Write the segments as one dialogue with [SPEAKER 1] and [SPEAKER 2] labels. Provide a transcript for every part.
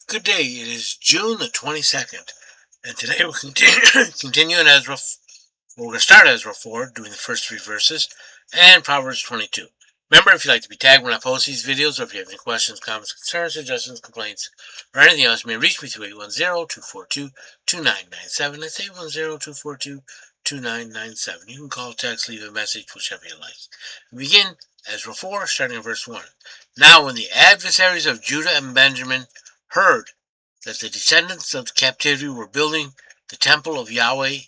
[SPEAKER 1] Good day. It is June the 22nd, and today we'll continue in Ezra. We're going to start Ezra 4, doing the first three verses, and Proverbs 22. Remember, if you'd like to be tagged when I post these videos, or if you have any questions, comments, concerns, suggestions, complaints, or anything else, you may reach me through 810-242-2997. That's 810-242-2997. You can call, text, leave a message, whichever you like. We begin Ezra 4, starting in verse 1. Now when the adversaries of Judah and Benjamin heard that the descendants of the captivity were building the temple of Yahweh,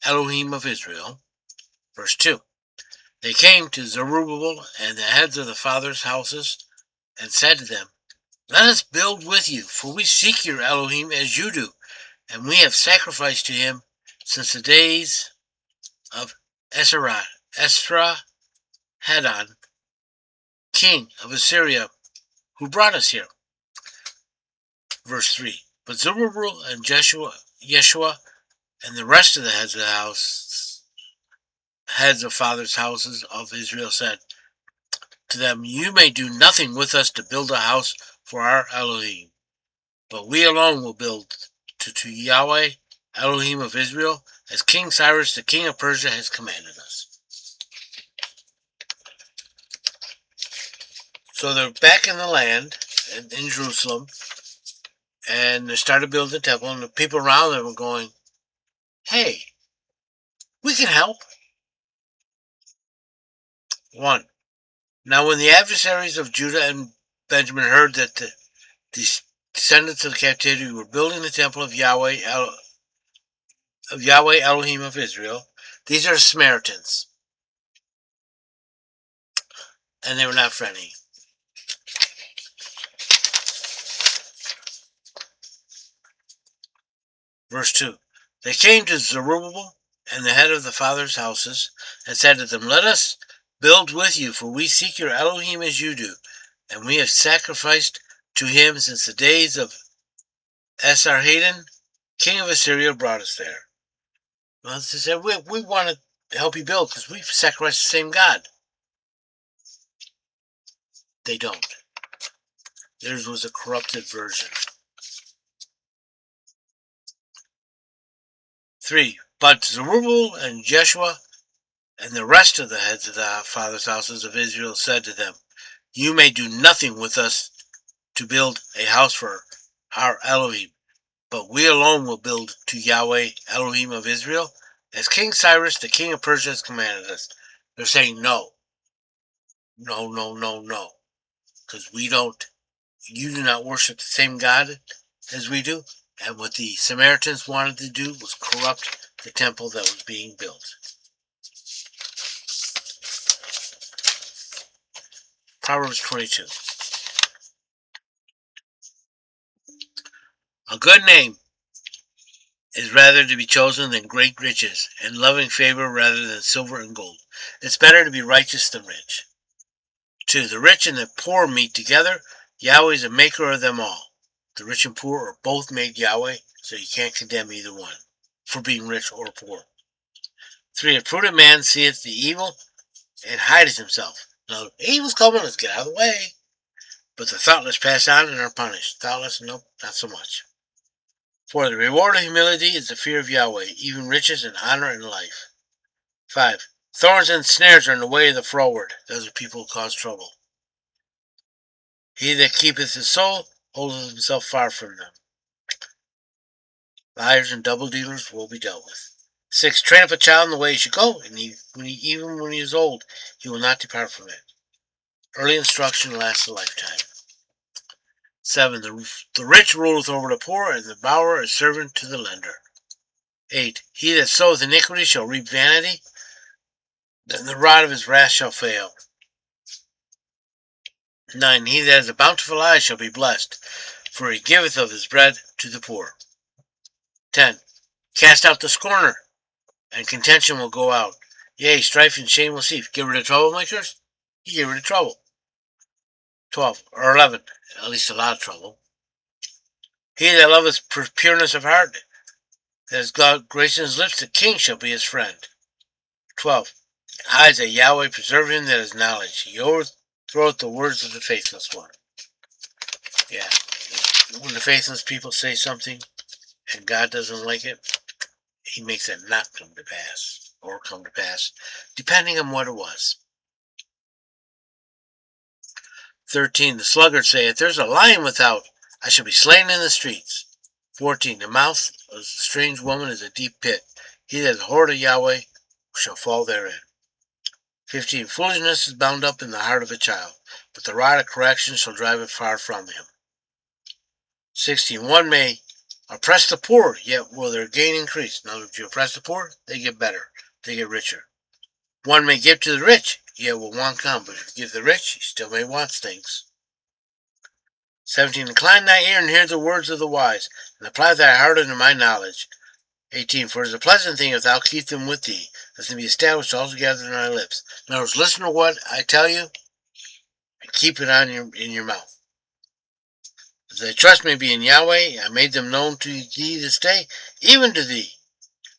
[SPEAKER 1] Elohim of Israel. Verse 2. They came to Zerubbabel and the heads of the fathers' houses and said to them, Let us build with you, for we seek your Elohim as you do, and we have sacrificed to him since the days of Ezra, Hadon, king of Assyria, who brought us here. Verse 3. But Zerubbabel and Yeshua and the rest of the heads of fathers' houses of Israel said to them, You may do nothing with us to build a house for our Elohim, but we alone will build to Yahweh, Elohim of Israel, as King Cyrus, the king of Persia, has commanded us. So they're back in the land, in Jerusalem, and they started building the temple, and the people around them were going, Hey, we can help. 1. Now when the adversaries of Judah and Benjamin heard that the descendants of the captivity were building the temple of Yahweh Elohim of Israel, these are the Samaritans, and they were not friendly. Verse 2. They came to Zerubbabel and the head of the fathers' houses and said to them, Let us build with you, for we seek your Elohim as you do, and we have sacrificed to him since the days of Esarhaddon, king of Assyria, brought us there. Well, they said, we want to help you build because we sacrifice the same God. They don't. Theirs was a corrupted version. 3. But Zerubbabel and Jeshua and the rest of the heads of the fathers' houses of Israel said to them, You may do nothing with us to build a house for our Elohim, but we alone will build to Yahweh, Elohim of Israel, as King Cyrus, the king of Persia, has commanded us. They're saying no. No, no, no, no. Because you do not worship the same God as we do. And what the Samaritans wanted to do was corrupt the temple that was being built. Proverbs 22. A good name is rather to be chosen than great riches, and loving favor rather than silver and gold. It's better to be righteous than rich. 2. The rich and the poor meet together. Yahweh is the maker of them all. The rich and poor are both made Yahweh, so you can't condemn either one for being rich or poor. 3. A prudent man seeth the evil and hideth himself. Now, evil's coming, let's get out of the way. But the thoughtless pass on and are punished. Thoughtless, nope, not so much. 4. The reward of humility is the fear of Yahweh, even riches and honor and life. 5. Thorns and snares are in the way of the froward. Those are people who cause trouble. He that keepeth his soul holdeth himself far from them. Liars and double dealers will be dealt with. 6. Train up a child in the way he should go, and even when he is old, he will not depart from it. Early instruction lasts a lifetime. 7. The rich ruleth over the poor, and the borrower is servant to the lender. 8. He that soweth iniquity shall reap vanity, and the rod of his wrath shall fail. 9. He that has a bountiful eye shall be blessed, for he giveth of his bread to the poor. 10. Cast out the scorner, and contention will go out. Yea, strife and shame will cease. Get rid of troublemakers, you get rid of trouble. 12 or 11, at least a lot of trouble. He that loveth pureness of heart, that has God grace in his lips, the king shall be his friend. 12. Eyes that Yahweh preserve him that has knowledge. He overthroweth the words of the faithless one. Yeah. when the faithless people say something and God doesn't like it, he makes it not come to pass, or come to pass, depending on what it was. 13. The sluggard saith, There's a lion without, I shall be slain in the streets. 14. The mouth of a strange woman is a deep pit. He that is abhorred of Yahweh shall fall therein. 15. Foolishness is bound up in the heart of a child, but the rod of correction shall drive it far from him. 16. One may oppress the poor, yet will their gain increase. Now, if you oppress the poor, they get better. They get richer. One may give to the rich, yet will want come, but if you give the rich, he still may want things. 17. Incline thy ear and hear the words of the wise, and apply thy heart unto my knowledge. 18. For it is a pleasant thing if thou keep them with thee, as to be established altogether in thy lips. In other words, listen to what I tell you, and keep it in your mouth. As thy trust may be in Yahweh, I made them known to thee this day, even to thee.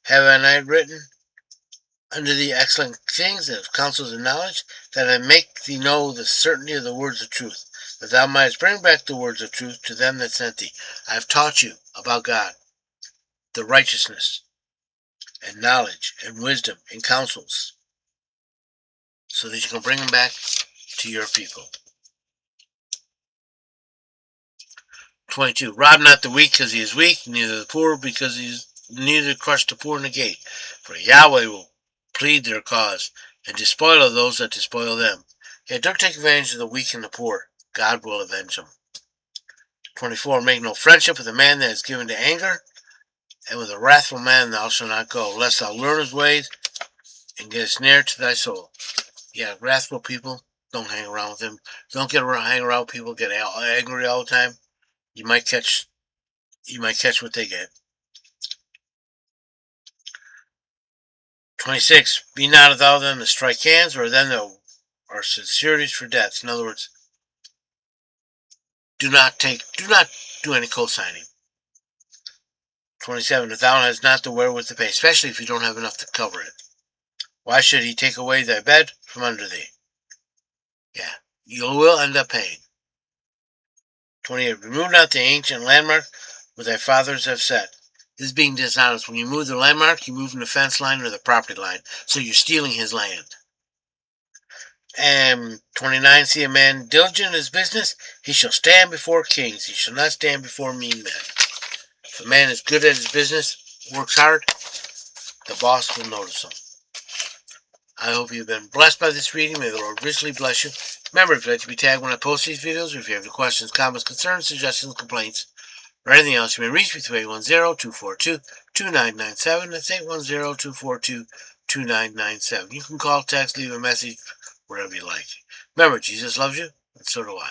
[SPEAKER 1] Have I not written unto thee excellent things, and of counsels and knowledge, that I make thee know the certainty of the words of truth, that thou mightest bring back the words of truth to them that sent thee. I have taught you about God, the righteousness, and knowledge, and wisdom, and counsels, so that you can bring them back to your people. 22. Rob not the weak because he is weak, neither the poor because he is neither crush the poor in the gate. For Yahweh will plead their cause, and despoil of those that despoil them. Yet don't take advantage of the weak and the poor. God will avenge them. 24. Make no friendship with a man that is given to anger, and with a wrathful man thou shalt not go, lest thou learn his ways and get a snare to thy soul. Yeah, wrathful people, don't hang around with them. Don't hang around with people get angry all the time. You might catch what they get. 26. Be not thou them to strike hands, or them that are sincerities for debts. In other words, do not do any co-signing. 27. If thou hast not the wherewith to pay, especially if you don't have enough to cover it, why should he take away thy bed from under thee? Yeah, you will end up paying. 28. Remove not the ancient landmark which thy fathers have set. This is being dishonest. When you move the landmark, you move the fence line or the property line, so you're stealing his land. And 29. See a man diligent in his business, he shall stand before kings. He shall not stand before mean men. If a man is good at his business, works hard, the boss will notice him. I hope you've been blessed by this reading. May the Lord richly bless you. Remember, if you'd like to be tagged when I post these videos, or if you have any questions, comments, concerns, suggestions, complaints, or anything else, you may reach me through 810-242-2997. That's 810-242-2997. You can call, text, leave a message, wherever you like. Remember, Jesus loves you, and so do I.